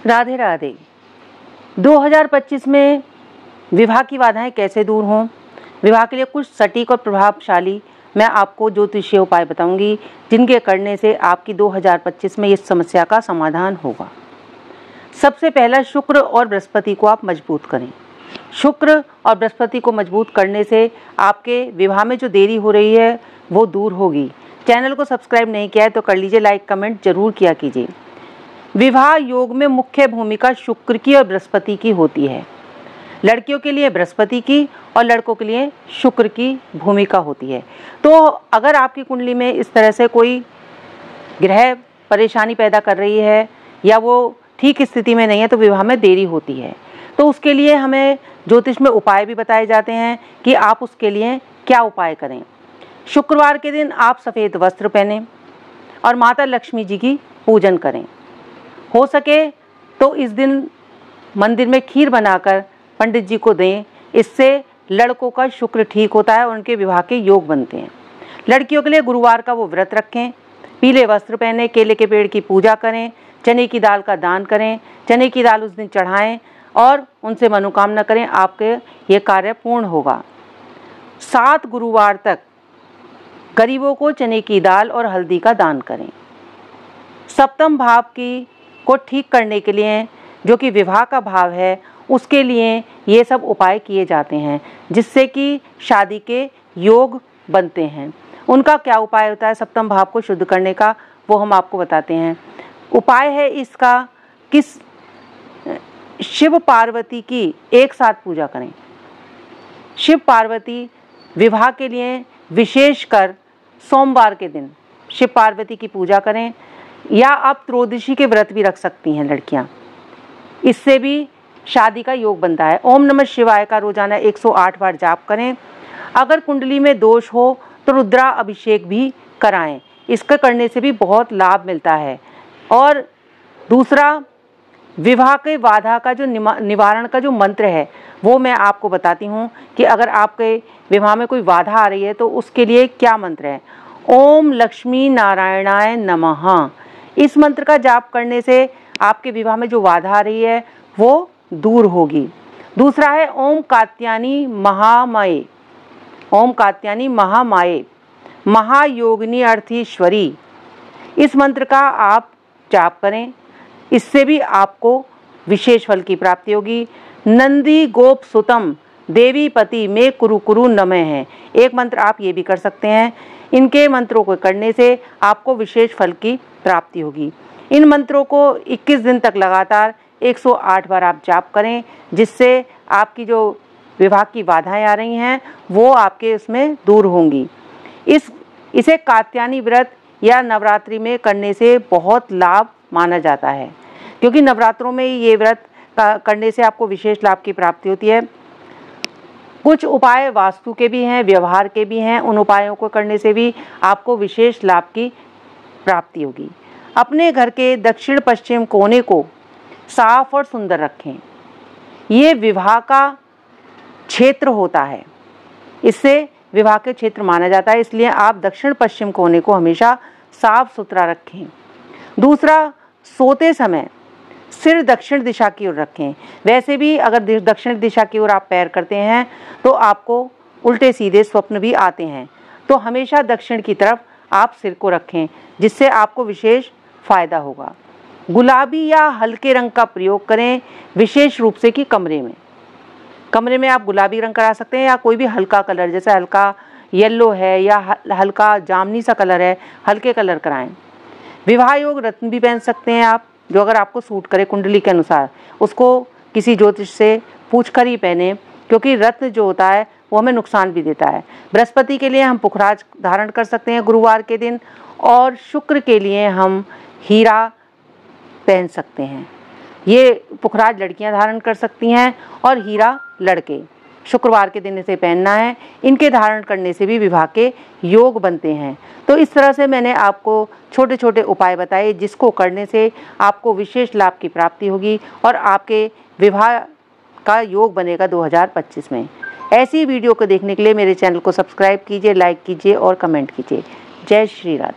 राधे राधे। 2025 में विवाह की बाधाएं कैसे दूर हों, विवाह के लिए कुछ सटीक और प्रभावशाली मैं आपको ज्योतिषीय उपाय बताऊंगी, जिनके करने से आपकी 2025 में इस समस्या का समाधान होगा। सबसे पहला, शुक्र और बृहस्पति को आप मजबूत करें। शुक्र और बृहस्पति को मजबूत करने से आपके विवाह में जो देरी हो रही है वो दूर होगी। चैनल को सब्सक्राइब नहीं किया है तो कर लीजिए, लाइक कमेंट जरूर किया कीजिए। विवाह योग में मुख्य भूमिका शुक्र की और बृहस्पति की होती है। लड़कियों के लिए बृहस्पति की और लड़कों के लिए शुक्र की भूमिका होती है। तो अगर आपकी कुंडली में इस तरह से कोई ग्रह परेशानी पैदा कर रही है या वो ठीक स्थिति में नहीं है तो विवाह में देरी होती है, तो उसके लिए हमें ज्योतिष में उपाय भी बताए जाते हैं कि आप उसके लिए क्या उपाय करें। शुक्रवार के दिन आप सफ़ेद वस्त्र पहनें और माता लक्ष्मी जी की पूजन करें। हो सके तो इस दिन मंदिर में खीर बनाकर पंडित जी को दें। इससे लड़कों का शुक्र ठीक होता है और उनके विवाह के योग बनते हैं। लड़कियों के लिए गुरुवार का वो व्रत रखें, पीले वस्त्र पहने, केले के पेड़ की पूजा करें, चने की दाल का दान करें, चने की दाल उस दिन चढ़ाएं और उनसे मनोकामना करें, आपके ये कार्य पूर्ण होगा। 7 गुरुवार तक गरीबों को चने की दाल और हल्दी का दान करें। सप्तम भाव को ठीक करने के लिए, जो कि विवाह का भाव है, उसके लिए ये सब उपाय किए जाते हैं जिससे कि शादी के योग बनते हैं। उनका क्या उपाय होता है सप्तम भाव को शुद्ध करने का, वो हम आपको बताते हैं। उपाय है इसका कि शिव पार्वती की एक साथ पूजा करें। शिव पार्वती विवाह के लिए विशेषकर सोमवार के दिन शिव पार्वती की पूजा करें, या आप त्रयोदशी के व्रत भी रख सकती हैं लड़कियां। इससे भी शादी का योग बनता है। ओम नमः शिवाय का रोजाना 108 बार जाप करें। अगर कुंडली में दोष हो तो रुद्रा अभिषेक भी कराएं, इसका करने से भी बहुत लाभ मिलता है। और दूसरा, विवाह के बाधा का जो निवारण का जो मंत्र है वो मैं आपको बताती हूँ कि अगर आपके विवाह में कोई बाधा आ रही है तो उसके लिए क्या मंत्र है। ओम लक्ष्मी नारायणाय नमः, इस मंत्र का जाप करने से आपके विवाह में जो बाधा आ रही है वो दूर होगी। दूसरा है ओम कात्यायनी महामाये, ओम कात्यायनी महामाये महायोगिनी अर्थीश्वरी, इस मंत्र का आप जाप करें, इससे भी आपको विशेष फल की प्राप्ति होगी। नंदी गोप सुतम देवी पति में कुरु कुरु नमः है, एक मंत्र आप ये भी कर सकते हैं। इनके मंत्रों को करने से आपको विशेष फल की प्राप्ति होगी। इन मंत्रों को 21 दिन तक लगातार 108 बार आप जाप करें, जिससे आपकी जो विवाह की बाधाएं आ रही हैं वो आपके उसमें दूर होंगी। इसे कात्यायनी व्रत या नवरात्रि में करने से बहुत लाभ माना जाता है, क्योंकि नवरात्रों में ये व्रत करने से आपको विशेष लाभ की प्राप्ति होती है। कुछ उपाय वास्तु के भी हैं, व्यवहार के भी हैं, उन उपायों को करने से भी आपको विशेष लाभ की प्राप्ति होगी। अपने घर के दक्षिण पश्चिम कोने को साफ और सुंदर रखें। ये विवाह का क्षेत्र होता है, इससे विवाह के क्षेत्र माना जाता है, इसलिए आप दक्षिण पश्चिम कोने को हमेशा साफ सुथरा रखें। दूसरा, सोते समय सिर दक्षिण दिशा की ओर रखें। वैसे भी अगर दक्षिण दिशा की ओर आप पैर करते हैं तो आपको उल्टे सीधे स्वप्न भी आते हैं, तो हमेशा दक्षिण की तरफ आप सिर को रखें, जिससे आपको विशेष फायदा होगा। गुलाबी या हल्के रंग का प्रयोग करें, विशेष रूप से कि कमरे में आप गुलाबी रंग करा सकते हैं या कोई भी हल्का कलर, जैसे हल्का येलो है या हल्का जामुनी सा कलर है, हल्के कलर कराएं। विवाह योग रत्न भी पहन सकते हैं आप, जो अगर आपको सूट करे कुंडली के अनुसार, उसको किसी ज्योतिष से पूछकर ही पहने, क्योंकि रत्न जो होता है वो हमें नुकसान भी देता है। बृहस्पति के लिए हम पुखराज धारण कर सकते हैं गुरुवार के दिन, और शुक्र के लिए हम हीरा पहन सकते हैं। ये पुखराज लड़कियां धारण कर सकती हैं और हीरा लड़के। शुक्रवार के दिन इसे पहनना है। इनके धारण करने से भी विवाह के योग बनते हैं। तो इस तरह से मैंने आपको छोटे छोटे उपाय बताए, जिसको करने से आपको विशेष लाभ की प्राप्ति होगी और आपके विवाह का योग बनेगा 2025 में। ऐसी वीडियो को देखने के लिए मेरे चैनल को सब्सक्राइब कीजिए, लाइक कीजिए और कमेंट कीजिए। जय श्री राधे।